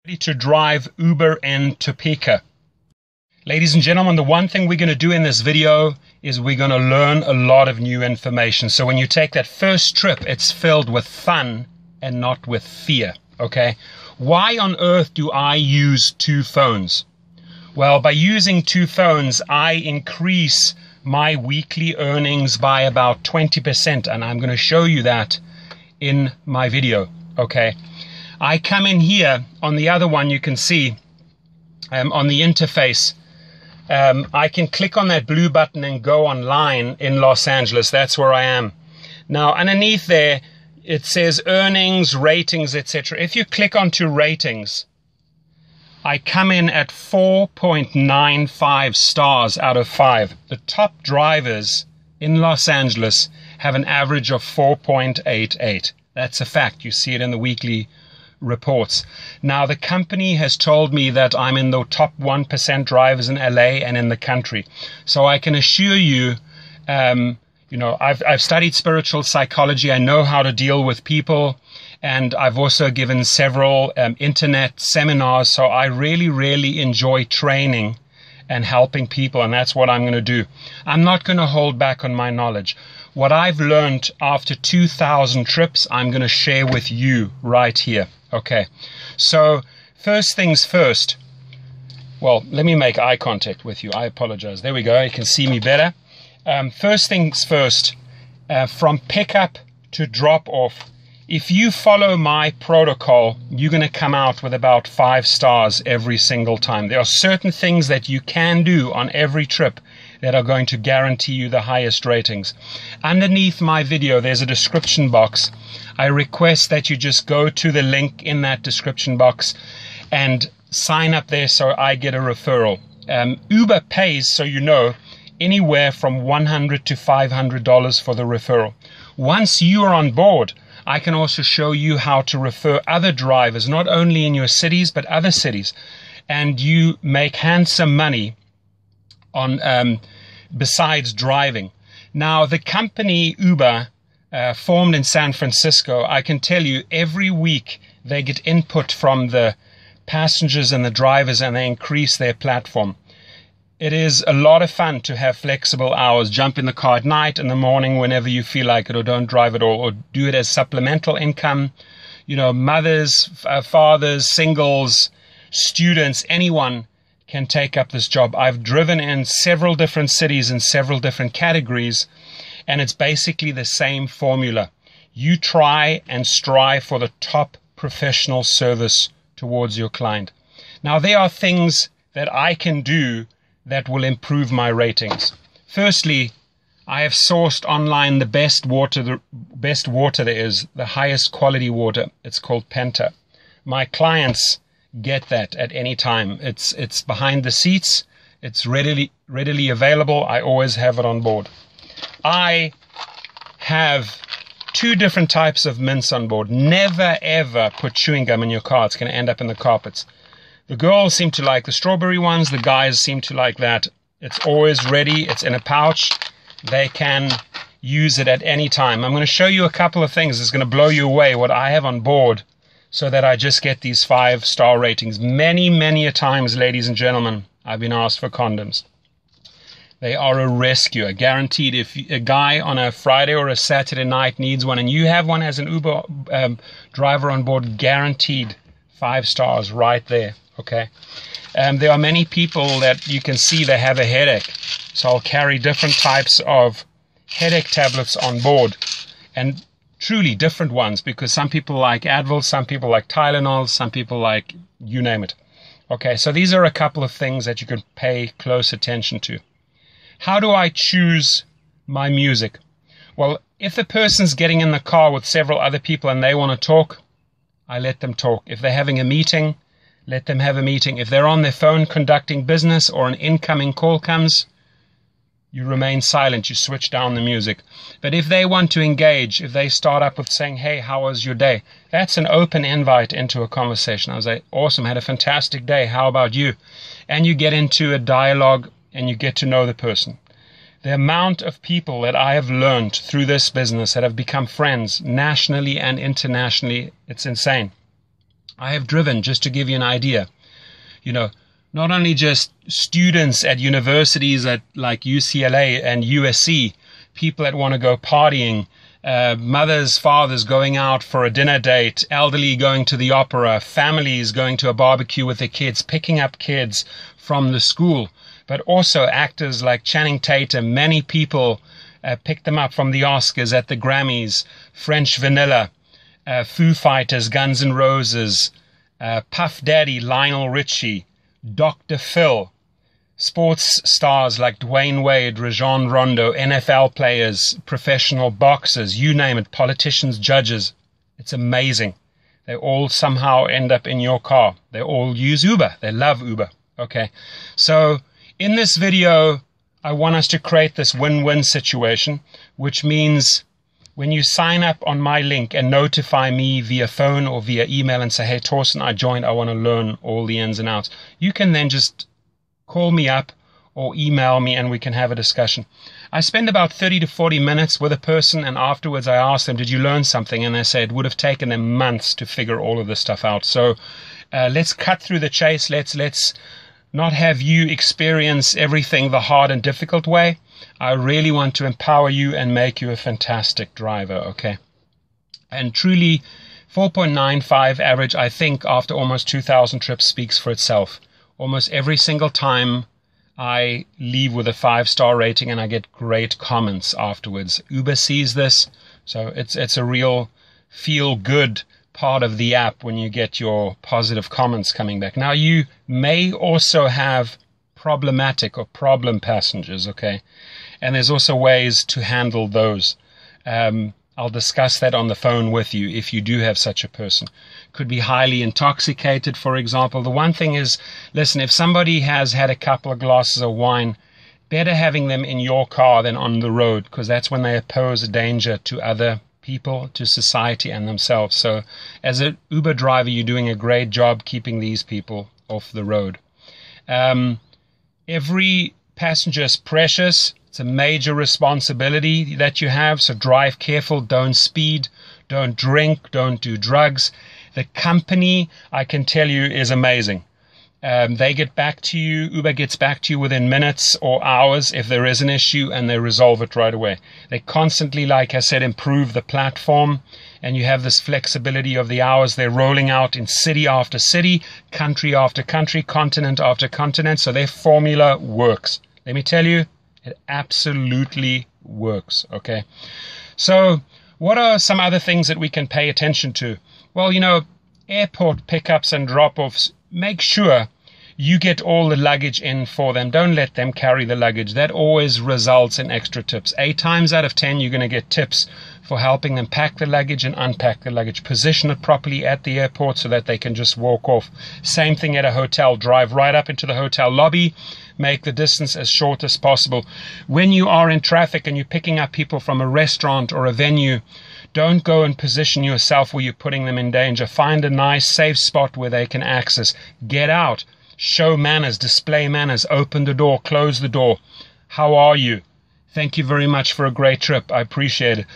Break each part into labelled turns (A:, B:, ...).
A: ready to drive Uber in Topeka. Ladies and gentlemen, the one thing we're going to do in this video is we're going to learn a lot of new information. So when you take that first trip, it's filled with fun and not with fear, okay? Why on earth do I use two phones? Well, by using two phones, I increase my weekly earnings by about 20%, and I'm going to show you that in my video, okay? I come in here on the other one, you can see on the interface, I can click on that blue button and go online in Los Angeles. That's where I am. Now, underneath there, it says earnings, ratings, etc. If you click onto ratings, I come in at 4.95 stars out of 5. The top drivers in Los Angeles have an average of 4.88. That's a fact. You see it in the weekly reports. Now, the company has told me that I'm in the top 1% drivers in LA and in the country. So I can assure you, I've studied spiritual psychology. I know how to deal with people. And I've also given several internet seminars. So I really, really enjoy training and helping people. And that's what I'm going to do. I'm not going to hold back on my knowledge. What I've learned after 2,000 trips, I'm going to share with you right here. Okay, so first things first. Well, let me make eye contact with you. I apologize. There we go. You can see me better. First things first, from pickup to drop off, if you follow my protocol, you're going to come out with about 5 stars every single time. There are certain things that you can do on every trip that are going to guarantee you the highest ratings. Underneath my video, there's a description box. I request that you just go to the link in that description box and sign up there so I get a referral. Uber pays, so you know, anywhere from $100 to $500 for the referral. Once you are on board, I can also show you how to refer other drivers, not only in your cities, but other cities. And you make handsome money on besides driving. Now, the company Uber, formed in San Francisco, I can tell you every week they get input from the passengers and the drivers, and they increase their platform. It is a lot of fun to have flexible hours. Jump in the car at night, in the morning, whenever you feel like it, or don't drive at all, or do it as supplemental income. You know, mothers, fathers, singles, students, anyone can take up this job. I've driven in several different cities in several different categories, and it's basically the same formula. You try and strive for the top professional service towards your client. Now, there are things that I can do that will improve my ratings. Firstly, I have sourced online the best water there is, the highest quality water. It's called Penta. My clients get that at any time. It's behind the seats. It's readily available. I always have it on board. I have 2 different types of mints on board. Never ever put chewing gum in your car. It's going to end up in the carpets. The girls seem to like the strawberry ones. The guys seem to like that. It's always ready. It's in a pouch. They can use it at any time. I'm going to show you a couple of things. It's going to blow you away what I have on board so that I just get these 5-star ratings. Many, many a times, ladies and gentlemen, I've been asked for condoms. They are a rescue, guaranteed. If a guy on a Friday or a Saturday night needs one and you have one as an Uber driver on board, guaranteed 5 stars right there, okay? There are many people that you can see they have a headache. So I'll carry different types of headache tablets on board, and truly different ones, because some people like Advil, some people like Tylenol, some people like you name it. Okay, so these are a couple of things that you can pay close attention to. How do I choose my music? Well, if the person's getting in the car with several other people and they want to talk, I let them talk. If they're having a meeting, let them have a meeting. If they're on their phone conducting business or an incoming call comes, you remain silent, you switch down the music. But if they want to engage, if they start up with saying, hey, how was your day? That's an open invite into a conversation. I was like, awesome, had a fantastic day. How about you? And you get into a dialogue and you get to know the person. The amount of people that I have learned through this business that have become friends nationally and internationally, it's insane. I have driven, just to give you an idea, you know, not only just students at universities at like UCLA and USC, people that want to go partying, mothers, fathers going out for a dinner date, elderly going to the opera, families going to a barbecue with their kids, picking up kids from the school, but also actors like Channing Tatum. Many people picked them up from the Oscars, at the Grammys, French Vanilla, Foo Fighters, Guns N' Roses, Puff Daddy, Lionel Richie, Dr. Phil, sports stars like Dwayne Wade, Rajon Rondo, NFL players, professional boxers, you name it, politicians, judges. It's amazing. They all somehow end up in your car. They all use Uber. They love Uber. Okay. So in this video, I want us to create this win-win situation, which means when you sign up on my link and notify me via phone or via email and say, hey, Torsten, I joined, I want to learn all the ins and outs, you can then just call me up or email me and we can have a discussion. I spend about 30 to 40 minutes with a person, and afterwards I ask them, did you learn something? And they say it would have taken them months to figure all of this stuff out. So let's cut through the chase. Let's not have you experience everything the hard and difficult way. I really want to empower you and make you a fantastic driver, okay? And truly, 4.95 average, I think, after almost 2,000 trips speaks for itself. Almost every single time I leave with a 5-star rating and I get great comments afterwards. Uber sees this, so it's a real feel-good part of the app when you get your positive comments coming back. Now, you may also have problematic or problem passengers, okay? And there's also ways to handle those. I'll discuss that on the phone with you if you do have such a person. Could be highly intoxicated, for example. The one thing is, listen, if somebody has had a couple of glasses of wine, better having them in your car than on the road, because that's when they pose a danger to other people, to society and themselves. So as an Uber driver, you're doing a great job keeping these people off the road. Every passenger is precious. It's a major responsibility that you have, so drive careful, don't speed, don't drink, don't do drugs. The company, I can tell you, is amazing. They get back to you, Uber gets back to you within minutes or hours if there is an issue, and they resolve it right away. They constantly, like I said, improve the platform, and you have this flexibility of the hours. They're rolling out in city after city, country after country, continent after continent, so their formula works. Let me tell you, it absolutely works, okay? So what are some other things that we can pay attention to? Well, you know, airport pickups and drop-offs, make sure you get all the luggage in for them. Don't let them carry the luggage. That always results in extra tips. 8 times out of 10, you're going to get tips for helping them pack the luggage and unpack the luggage. Position it properly at the airport so that they can just walk off. Same thing at a hotel. Drive right up into the hotel lobby. Make the distance as short as possible. When you are in traffic and you're picking up people from a restaurant or a venue, don't go and position yourself where you're putting them in danger. Find a nice, safe spot where they can access. Get out. Show manners. Display manners. Open the door. Close the door. How are you? Thank you very much for a great trip. I appreciate it.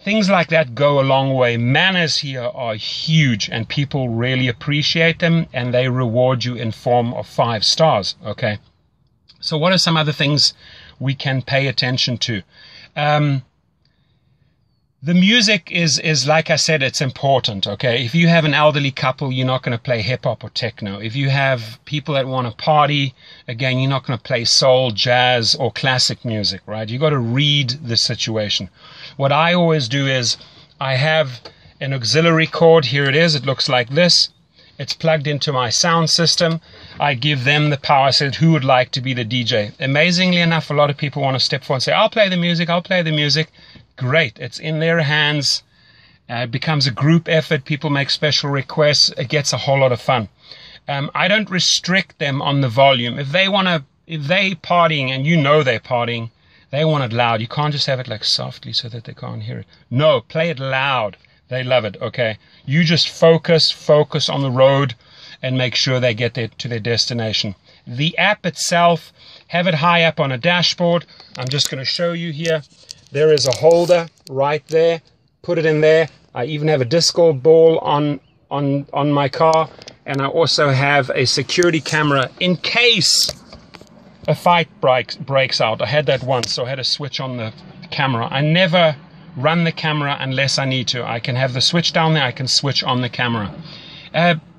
A: Things like that go a long way. Manners here are huge, and people really appreciate them, and they reward you in form of 5 stars, okay? So what are some other things we can pay attention to? The music is, like I said, it's important, okay? If you have an elderly couple, you're not going to play hip-hop or techno. If you have people that want to party, again, you're not going to play soul, jazz, or classic music, right? You got to read the situation. What I always do is I have an auxiliary cord. Here it is. It looks like this. It's plugged into my sound system. I give them the power. I said, who would like to be the DJ? Amazingly enough, a lot of people want to step forward and say, I'll play the music, I'll play the music. Great. It's in their hands. It becomes a group effort. People make special requests. It gets a whole lot of fun. I don't restrict them on the volume. If they partying and you know they're partying, they want it loud. You can't just have it like softly so that they can't hear it. No, play it loud. They love it, okay? You just focus on the road and make sure they get to their destination. The app itself, have it high up on a dashboard. I'm just going to show you here. There is a holder right there. Put it in there. I even have a disco ball on on my car, and I also have a security camera in case a fight breaks out. I had that once, so I had to switch on the camera. I never run the camera unless I need to. I can have the switch down there, I can switch on the camera.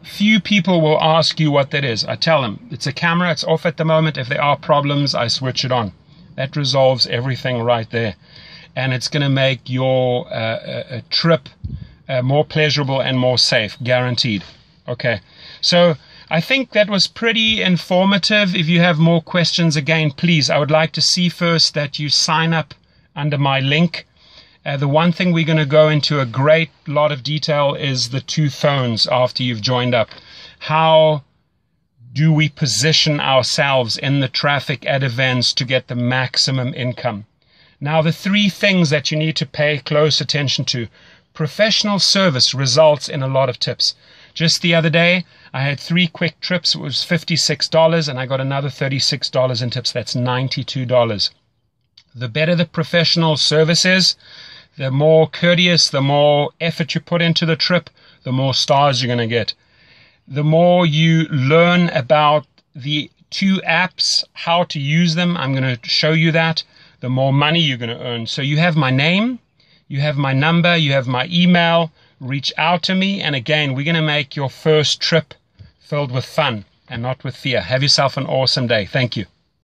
A: Few people will ask you what that is. I tell them, it's a camera, it's off at the moment. If there are problems, I switch it on. That resolves everything right there. And it's going to make your trip more pleasurable and more safe, guaranteed. Okay, so I think that was pretty informative. If you have more questions, again, please, I would like to see first that you sign up under my link. The one thing we're going to go into a great lot of detail is the 2 phones after you've joined up. How do we position ourselves in the traffic at events to get the maximum income? Now, the 3 things that you need to pay close attention to. Professional service results in a lot of tips. Just the other day, I had 3 quick trips. It was $56, and I got another $36 in tips. That's $92. The better the professional service is, the more courteous, the more effort you put into the trip, the more stars you're going to get. The more you learn about the 2 apps, how to use them, I'm going to show you that, the more money you're going to earn. So you have my name, you have my number, you have my email. Reach out to me. And again, we're going to make your first trip filled with fun and not with fear. Have yourself an awesome day. Thank you.